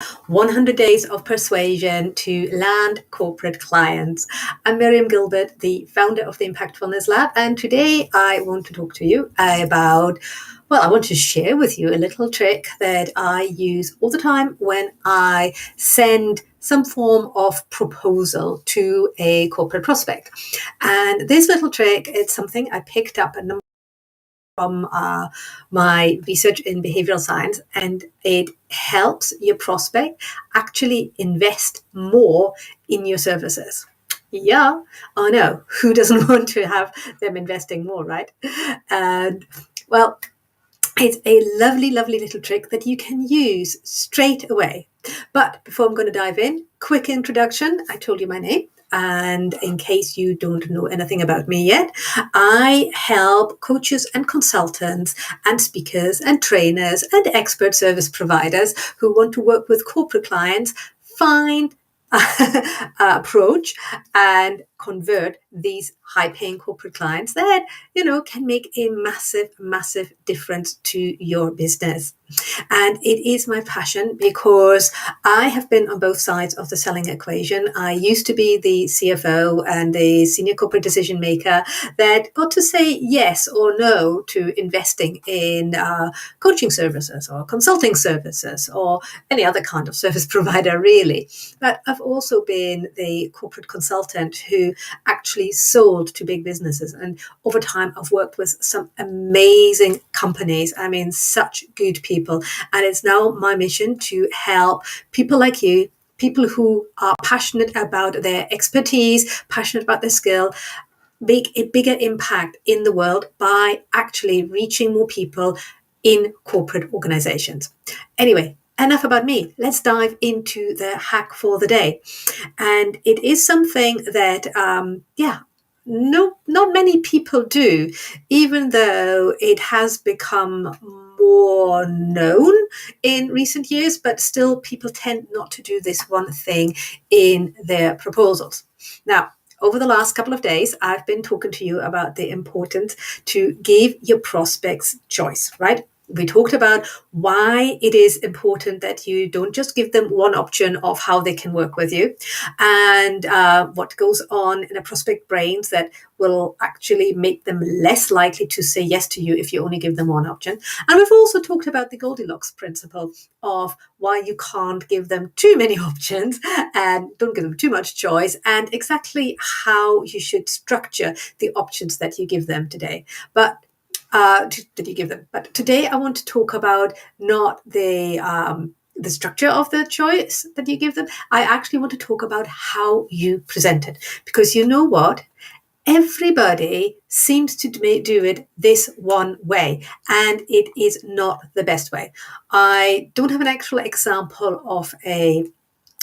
100 Days of Persuasion to Land Corporate Clients. I'm Miriam Gilbert, the founder of the Impactfulness Lab, and today I want to talk to you about, I want to share with you a little trick that I use all the time when I send some form of proposal to a corporate prospect. And this little trick, it's something I picked up a number from my research in behavioral science, and it helps your prospect actually invest more in your services. Yeah, I know. Who doesn't want to have them investing more, right? And well, it's a lovely, lovely little trick that you can use straight away. But before I'm going to dive in, quick introduction. I told you my name. And in case you don't know anything about me yet, I help coaches and consultants and speakers and trainers and expert service providers who want to work with corporate clients find approach and convert these high-paying corporate clients that can make a massive difference to your business. And it is my passion because I have been on both sides of the selling equation. I used to be the CFO and the senior corporate decision maker that got to say yes or no to investing in coaching services or consulting services or any other kind of service provider, really. But I've also been the corporate consultant who actually sold to big businesses. And over time, I've worked with some amazing companies. I mean, such good people. And it's now my mission to help people like you, people who are passionate about their expertise, passionate about their skill, make a bigger impact in the world by actually reaching more people in corporate organizations. Anyway, enough about me. Let's dive into the hack for the day. And it is something that, not many people do, even though it has become more known in recent years, but still people tend not to do this one thing in their proposals. Now, over the last couple of days, I've been talking to you about the importance to give your prospects choice, right? We talked about why it is important that you don't just give them one option of how they can work with you and what goes on in a prospect brains that will actually make them less likely to say yes to you if you only give them one option. And we've also talked about the Goldilocks principle of why you can't give them too many options and don't give them too much choice, and exactly how you should structure the options that you give them today. But But today I want to talk about not the structure of the choice that you give them. I actually want to talk about how you present it, because you know what? Everybody seems to do it this one way, and it is not the best way. I don't have an actual example of a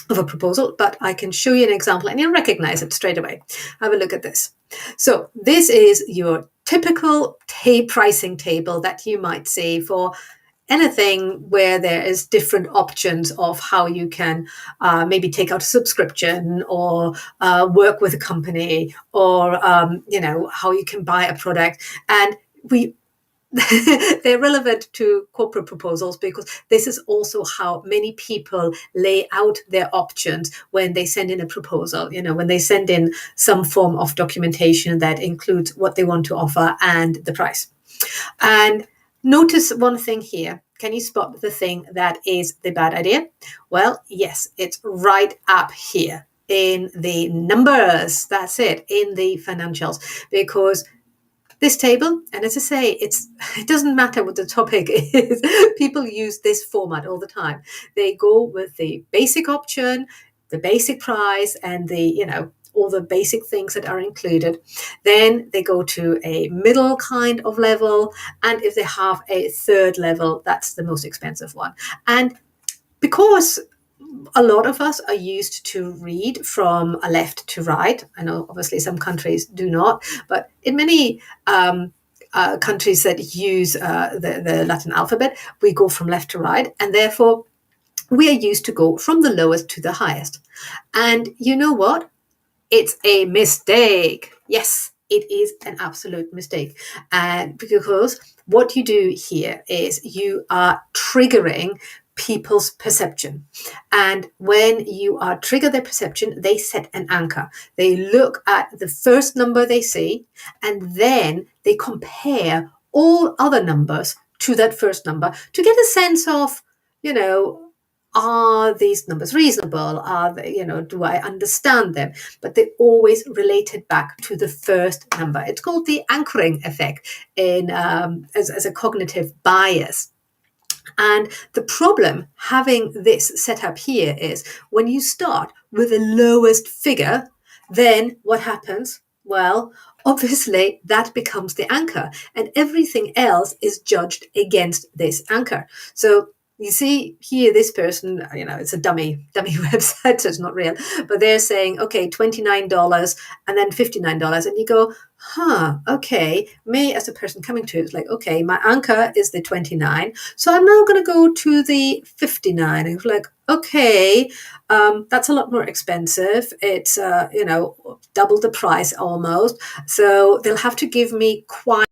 proposal, but I can show you an example and you'll recognize it straight away. Have a look at this. So this is your typical pricing table that you might see for anything where there is different options of how you can maybe take out a subscription or work with a company or how you can buy a product. And they're relevant to corporate proposals because this is also how many people lay out their options when they send in a proposal, when they send in some form of documentation that includes what they want to offer and the price. And notice one thing here. Can you spot the thing that is the bad idea? Well, yes, it's right up here in the numbers. That's it, in the financials, because this table, and as I say, it doesn't matter what the topic is. People use this format all the time. They go with the basic option, the basic price, and all the basic things that are included. Then they go to a middle kind of level, and if they have a third level, that's the most expensive one. And because a lot of us are used to read from a left to right. I know obviously some countries do not, but in many countries that use the Latin alphabet, we go from left to right, and therefore we are used to go from the lowest to the highest. And you know what? It's a mistake. Yes, it is an absolute mistake. And because what you do here is you are triggering people's perception. And when you are trigger their perception, they set an anchor. They look at the first number they see, and then they compare all other numbers to that first number to get a sense of, are these numbers reasonable? Are they, do I understand them? But they always relate it back to the first number. It's called the anchoring effect in as a cognitive bias. And the problem having this set up here is when you start with the lowest figure, then what happens? Well, obviously that becomes the anchor, and everything else is judged against this anchor. So you see here, this person, it's a dummy website, so it's not real, but they're saying, okay, $29 and then $59. And you go, okay, me as a person coming to it, it's like, okay, my anchor is the 29. So I'm now going to go to the 59. And it's like, okay, that's a lot more expensive. It's, double the price almost. So they'll have to give me quite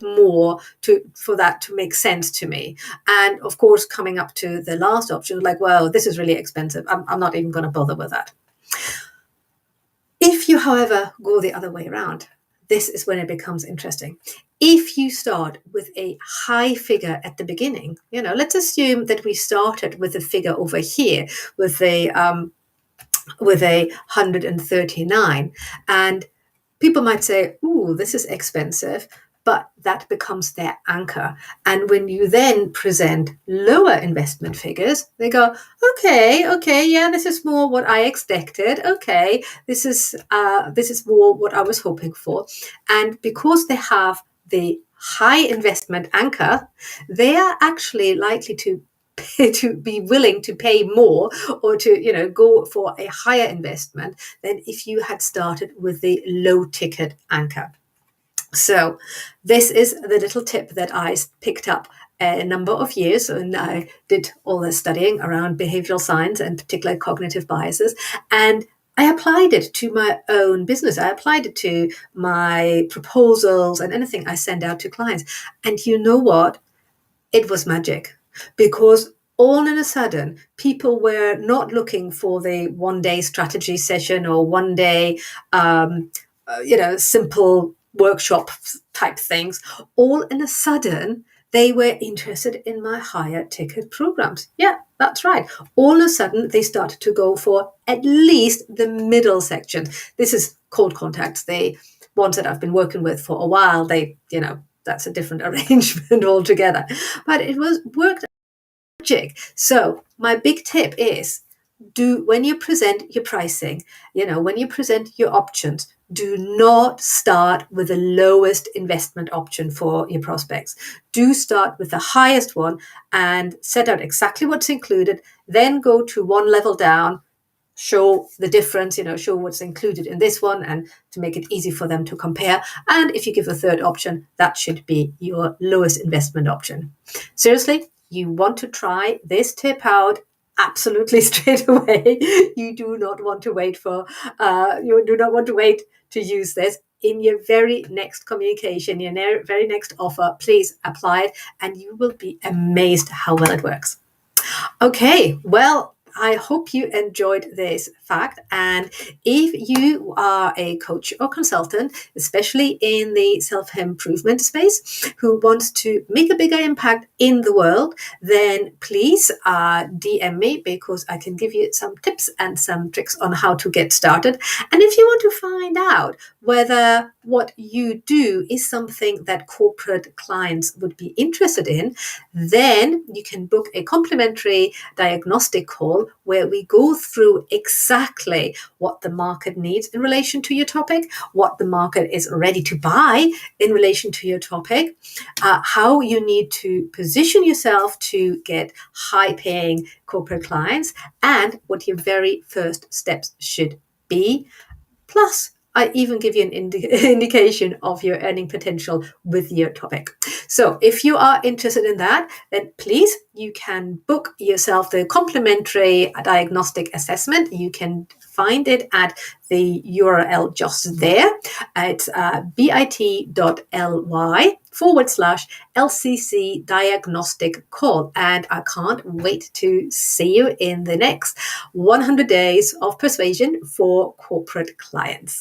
more for that to make sense to me. And of course, coming up to the last option, like, well, this is really expensive. I'm not even going to bother with that. If you, however, go the other way around, this is when it becomes interesting. If you start with a high figure at the beginning, let's assume that we started with a figure over here with a 139, and people might say, ooh, this is expensive, but that becomes their anchor. And when you then present lower investment figures, they go, okay, yeah, this is more what I expected. Okay, this is more what I was hoping for. And because they have the high investment anchor, they are actually likely to be willing to pay more or to go for a higher investment than if you had started with the low ticket anchor. So this is the little tip that I picked up a number of years, and I did all this studying around behavioral science and particularly cognitive biases, and I applied it to my own business. I applied it to my proposals and anything I send out to clients. And you know what? It was magic, because all in a sudden, people were not looking for the one-day strategy session or one-day, simple workshop type things. All in a sudden, they were interested in my higher ticket programs. Yeah, that's right. All of a sudden, they started to go for at least the middle section. This is cold contacts. The ones that I've been working with for a while, that's a different arrangement altogether. But it worked magic. So my big tip is, when you present your pricing, when you present your options, do not start with the lowest investment option for your prospects. Do start with the highest one and set out exactly what's included, then go to one level down, show the difference, show what's included in this one, and to make it easy for them to compare. And if you give a third option, that should be your lowest investment option. Seriously, you want to try this tip out absolutely straight away. You do not want to wait to use this. In your very next communication, your very next offer, please apply it, and you will be amazed how well it works. Okay, well, I hope you enjoyed this fact. And if you are a coach or consultant, especially in the self-improvement space, who wants to make a bigger impact in the world, then please DM me, because I can give you some tips and some tricks on how to get started. And if you want to find out whether what you do is something that corporate clients would be interested in, then you can book a complimentary diagnostic call where we go through exactly what the market needs in relation to your topic, what the market is ready to buy in relation to your topic, how you need to position yourself to get high-paying corporate clients, and what your very first steps should be. Plus, I even give you an indication of your earning potential with your topic. So if you are interested in that, then please, you can book yourself the complimentary diagnostic assessment. You can find it at the URL just there. It's bit.ly/LCC diagnostic call. And I can't wait to see you in the next 100 days of persuasion for corporate clients.